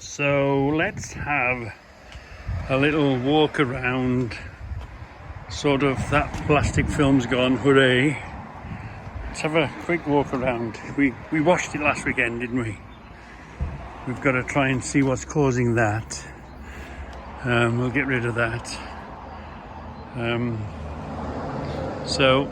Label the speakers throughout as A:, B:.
A: So let's have a little walk around. Sort of that plastic film's gone, hooray. Let's have a quick walk around. We washed it last weekend, didn't we? We've got to try and see what's causing that. We'll get rid of that. So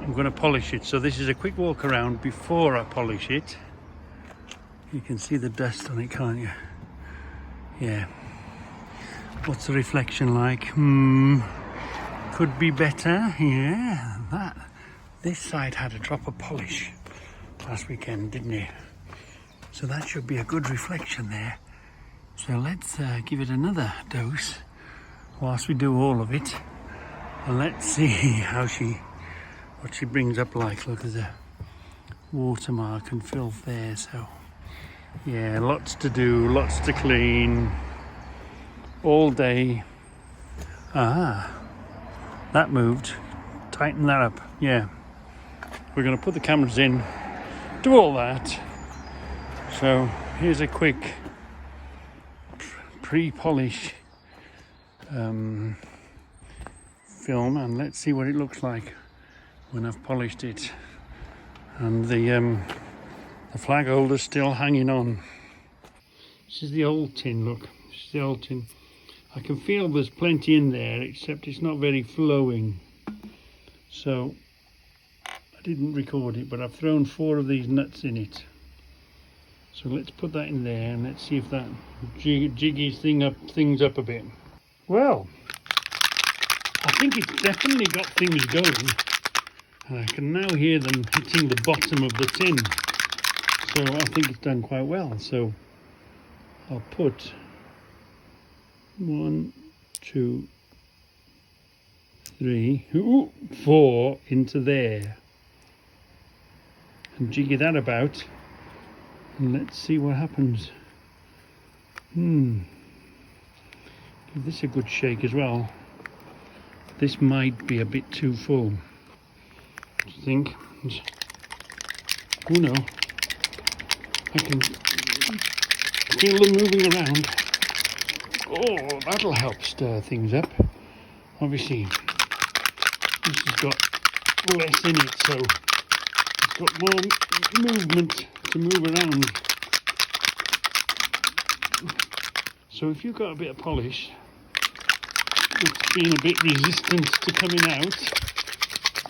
A: I'm going to polish it. So this is a quick walk around before I polish it. You can see the dust on it, can't you? Yeah. What's the reflection like? Could be better. Yeah, this side had a drop of polish last weekend, didn't it? So that should be a good reflection there. So let's give it another dose whilst we do all of it, and let's see what she brings up like. Look, there's a watermark and filth there. So yeah, lots to do, lots to clean all day. That moved. Tighten that up. Yeah, we're going to put the cameras in, do all that. So here's a quick pre-polish film, and let's see what it looks like when I've polished it. And the flag holder's still hanging on. This is the old tin. Look, this is the old tin. I can feel there's plenty in there, except it's not very flowing. So I didn't record it, but I've thrown 4 of these nuts in it. So let's put that in there and let's see if that jiggies things up a bit. Well, I think it's definitely got things going. And I can now hear them hitting the bottom of the tin. So I think it's done quite well. So I'll put 1, 2, 3, 4 into there and jiggy that about, and let's see what happens. Give this a good shake as well. This might be a bit too full. What do you think? Oh no, I can feel them moving around. Oh, that'll help stir things up. Obviously, this has got less in it, so it's got more movement to move around. So if you've got a bit of polish, it's been a bit resistant to coming out,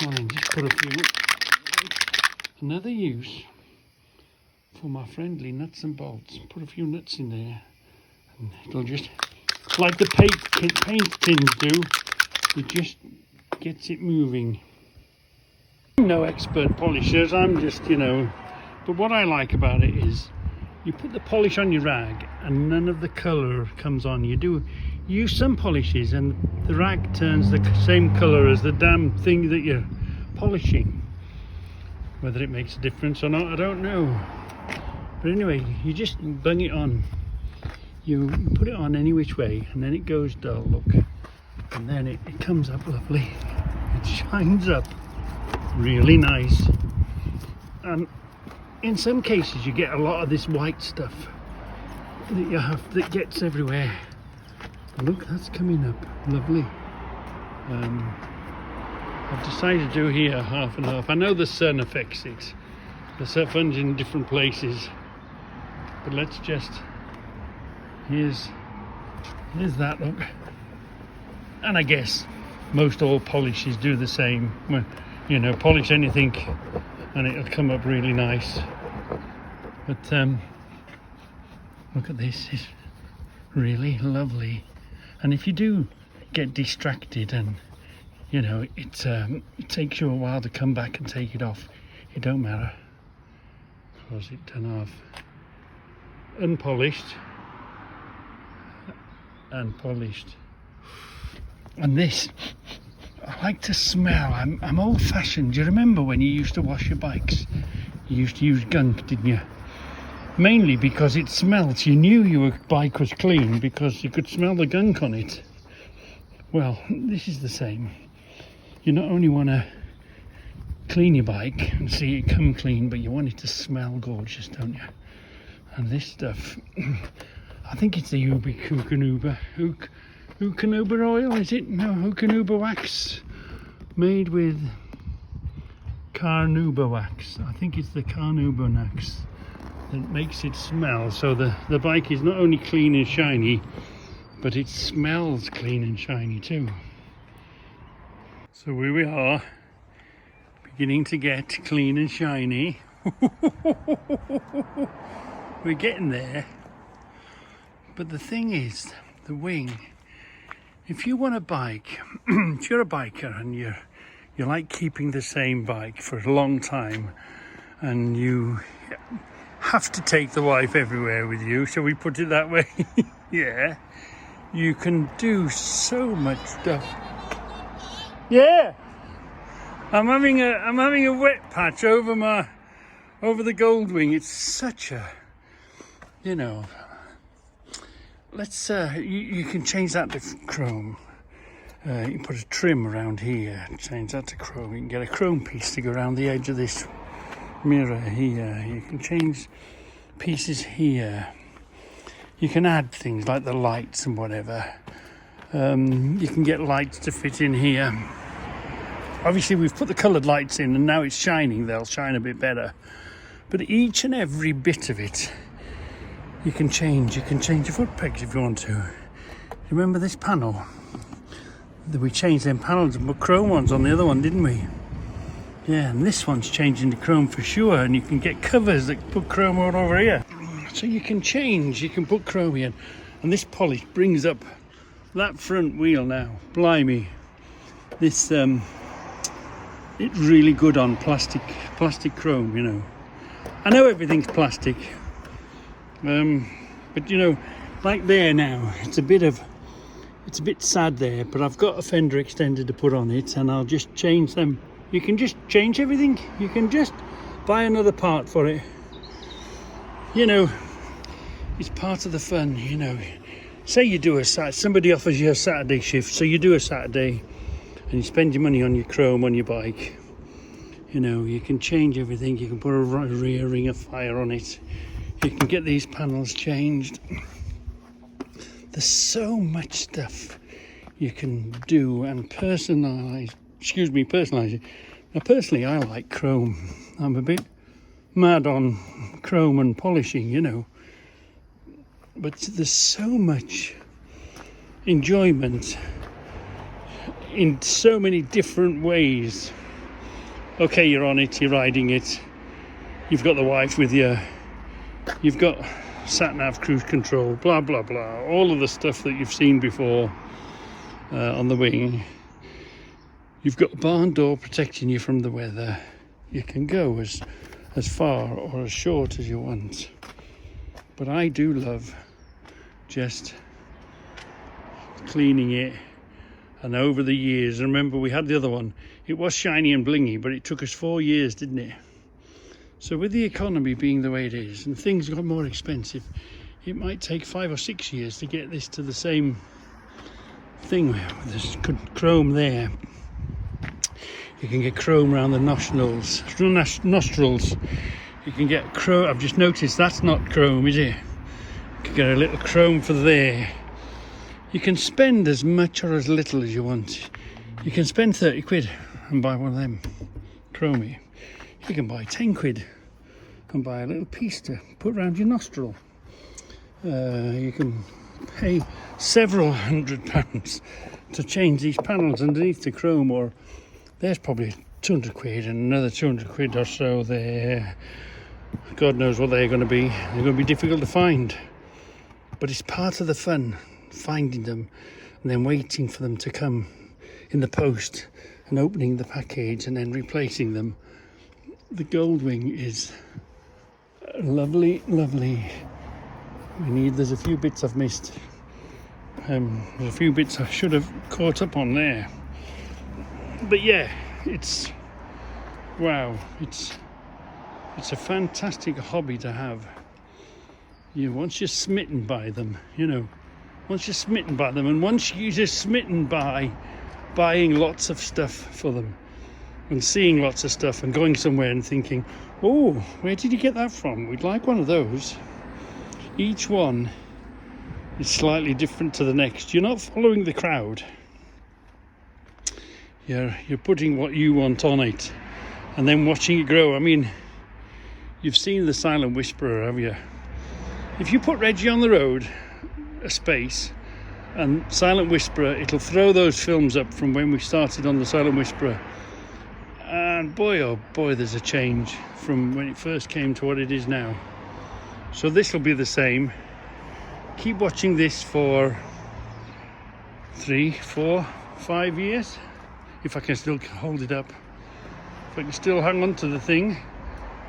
A: well, then just put a few. Another use for my friendly nuts and bolts. Put a few nuts in there, and it'll just, like the paint tins do, it just gets it moving. I'm no expert polishers, I'm just, but what I like about it is you put the polish on your rag and none of the colour comes on. You do use some polishes and the rag turns the same colour as the damn thing that you're polishing. Whether it makes a difference or not, I don't know. But anyway, you just bung it on. You put it on any which way and then it goes dull, look. And then it comes up lovely. It shines up really nice. And in some cases you get a lot of this white stuff that gets everywhere. Look, that's coming up lovely. I've decided to do here half and half. I know the sun affects it. The sun's in different places. But let's just, here's that, look. And I guess most all polishes do the same. Polish anything and it'll come up really nice. But look at this, it's really lovely. And if you do get distracted and it takes you a while to come back and take it off, it don't matter, because it done off unpolished and polished. And this, I like to smell. I'm old-fashioned. Do you remember when you used to wash your bikes? You used to use gunk, didn't you? Mainly because it smelt. You knew your bike was clean because you could smell the gunk on it. Well, this is the same. You not only want to clean your bike and see it come clean, but you want it to smell gorgeous, don't you? And this stuff, I think it's the Hukanuba. Hukanuba oil, is it? No, Hukanuba wax. Made with Carnauba wax. I think it's the Carnauba wax that makes it smell. So the bike is not only clean and shiny, but it smells clean and shiny too. So here we are, beginning to get clean and shiny. We're getting there. But the thing is, the wing, if you want a bike, if you're a biker and you like keeping the same bike for a long time, and you have to take the wife everywhere with you, shall we put it that way? Yeah, you can do so much stuff. Yeah, I'm having a wet patch over the Goldwing. It's such a, you know. Let's you can change that to chrome. You can put a trim around here, change that to chrome. You can get a chrome piece to go around the edge of this mirror here. You can change pieces here. You can add things like the lights and whatever. You can get lights to fit in here. Obviously we've put the coloured lights in and now it's shining. They'll shine a bit better. But each and every bit of it you can change. You can change your foot pegs if you want to. Remember this panel? We changed them panels and put chrome ones on the other one, didn't we? Yeah, and this one's changing to chrome for sure, and you can get covers that put chrome all over here. So you can change, you can put chrome in. And this polish brings up that front wheel now. Blimey. This, it's really good on plastic chrome, you know. I know everything's plastic. But you know, like there now, it's a bit sad there, but I've got a fender extender to put on it, and I'll just change them. You can just change everything. You can just buy another part for it. You know, it's part of the fun, you know. Say you do somebody offers you a Saturday shift, so you do a Saturday and you spend your money on your chrome on your bike. You know, you can change everything. You can put a rear ring of fire on it. You can get these panels changed. There's so much stuff you can do and personalise it. Now personally I like chrome. I'm a bit mad on chrome and polishing, you know. But there's so much enjoyment in so many different ways. Okay, you're on it, you're riding it. You've got the wife with you. You've got sat-nav cruise control, blah, blah, blah. All of the stuff that you've seen before on the wing. You've got a barn door protecting you from the weather. You can go as far or as short as you want. But I do love just cleaning it. And over the years, remember we had the other one. It was shiny and blingy, but it took us 4 years, didn't it? So with the economy being the way it is and things got more expensive, it might take 5 or 6 years to get this to the same thing. There's chrome there. You can get chrome around the nostrils. You can get chrome. I've just noticed that's not chrome, is it? You can get a little chrome for there. You can spend as much or as little as you want. You can spend 30 quid and buy one of them chromey. You can buy 10 quid and buy a little piece to put around your nostril. You can pay several £100 to change these panels underneath the chrome, or there's probably 200 quid and another 200 quid or so there. God knows what they're going to be. They're going to be difficult to find. But it's part of the fun, finding them and then waiting for them to come in the post and opening the package and then replacing them. The Goldwing is lovely, lovely. There's a few bits I've missed. There's a few bits I should have caught up on there. But yeah, it's wow. It's a fantastic hobby to have. Once you're smitten by them, once you're smitten by them, and once you're just smitten by buying lots of stuff for them and seeing lots of stuff and going somewhere and thinking, oh, where did you get that from? We'd like one of those. Each one is slightly different to the next. You're not following the crowd. You're putting what you want on it and then watching it grow. I mean, you've seen the Silent Whisperer, have you? If you put Reggie on the road a space and Silent Whisperer, it'll throw those films up from when we started on the Silent Whisperer. And boy, oh boy, there's a change from when it first came to what it is now. So this will be the same. Keep watching this for 3, 4, 5 years. If I can still hold it up. If I can still hang on to the thing,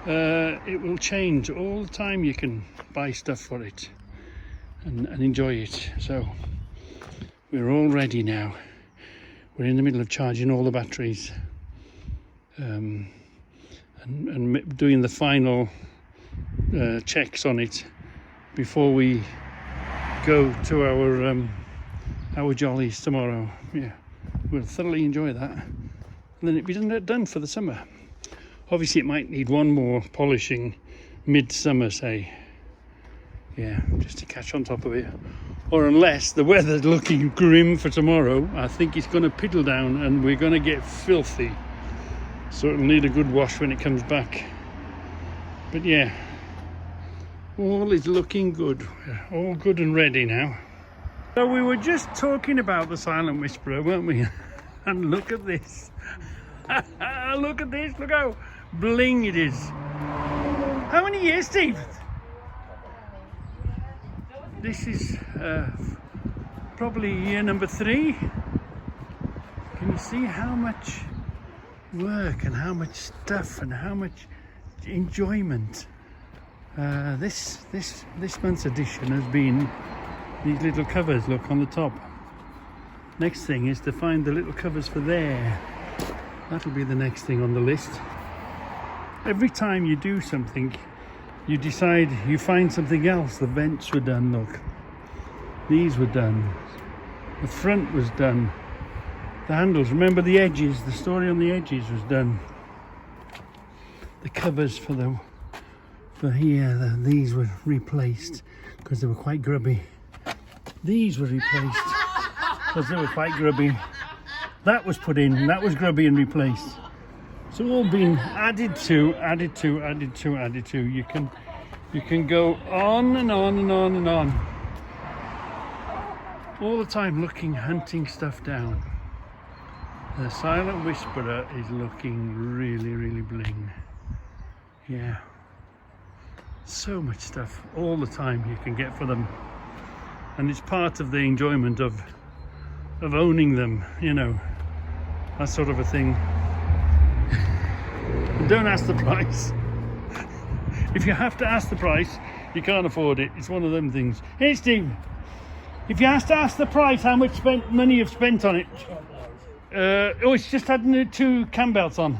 A: it will change all the time. You can buy stuff for it and enjoy it. So we're all ready now. We're in the middle of charging all the batteries and doing the final checks on it before we go to our jollies tomorrow. Yeah, we'll thoroughly enjoy that, and then it'll be done for the summer. Obviously it might need one more polishing midsummer, say, yeah, just to catch on top of it, or unless the weather's looking grim for tomorrow, I think it's going to piddle down and we're going to get filthy, so it'll need a good wash when it comes back. But yeah, all is looking good. We're all good and ready now. So we were just talking about the Silent Whisperer, weren't we? And look at this. Look at this, look how bling it is. How many years, Steve? This is probably year number 3. Can you see how much work and how much stuff and how much enjoyment this month's edition has been? These little covers, look, on the top. Next thing is to find the little covers for there. That'll be the next thing on the list. Every time you do something, you decide, you find something else. The vents were done, look. These were done. The front was done. The handles, remember the edges, the story on the edges was done. The covers for here, these were replaced because they were quite grubby. These were replaced because they were quite grubby. That was put in, that was grubby and replaced. It's all been added to. You can go on and on and on and on. All the time looking, hunting stuff down. The Silent Whisperer is looking really, really bling. Yeah. So much stuff all the time you can get for them. And it's part of the enjoyment of owning them, you know, that sort of a thing. Don't ask the price. If you have to ask the price, you can't afford it. It's one of them things. Hey Steve, if you have to ask the price, how much money you've spent on it? Oh, it's just had the 2 cam belts on.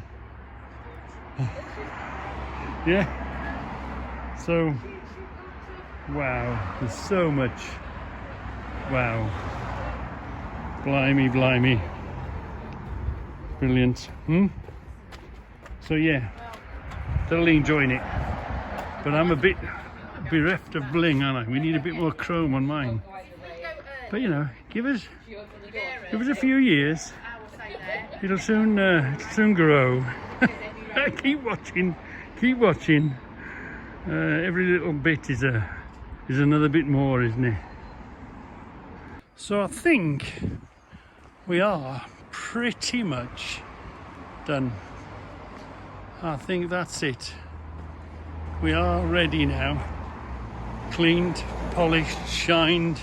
A: Yeah. So, wow, there's so much. Wow. Blimey. Brilliant. So yeah, thoroughly enjoying it. But I'm a bit bereft of bling, aren't I? We need a bit more chrome on mine. But you know, give us a few years. It'll soon grow. Keep watching. Every little bit is another bit more, isn't it? So I think we are pretty much done. I think that's it. We are ready now. Cleaned, polished, shined.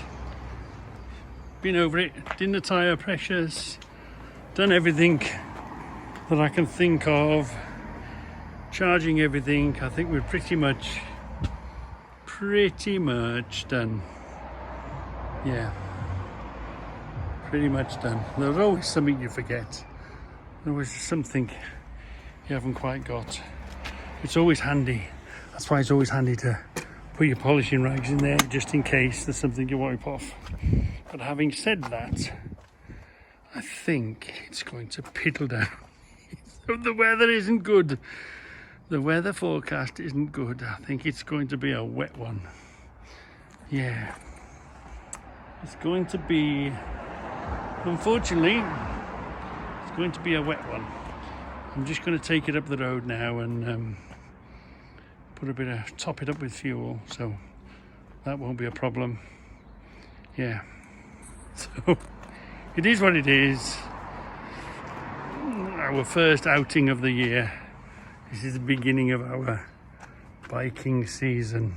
A: Been over it, done the tyre pressures, done everything that I can think of. Charging everything. I think we're pretty much done. Yeah. Pretty much done. There's always something you forget. There's always something you haven't quite got. It's always handy. That's why it's always handy to put your polishing rags in there just in case there's something you wipe off. But having said that, I think it's going to piddle down. The weather isn't good. The weather forecast isn't good. I think it's going to be a wet one. Yeah. It's going to be, unfortunately, it's going to be a wet one. I'm just going to take it up the road now and top it up with fuel, so that won't be a problem. Yeah, so it is what it is. Our first outing of the year. This is the beginning of our biking season.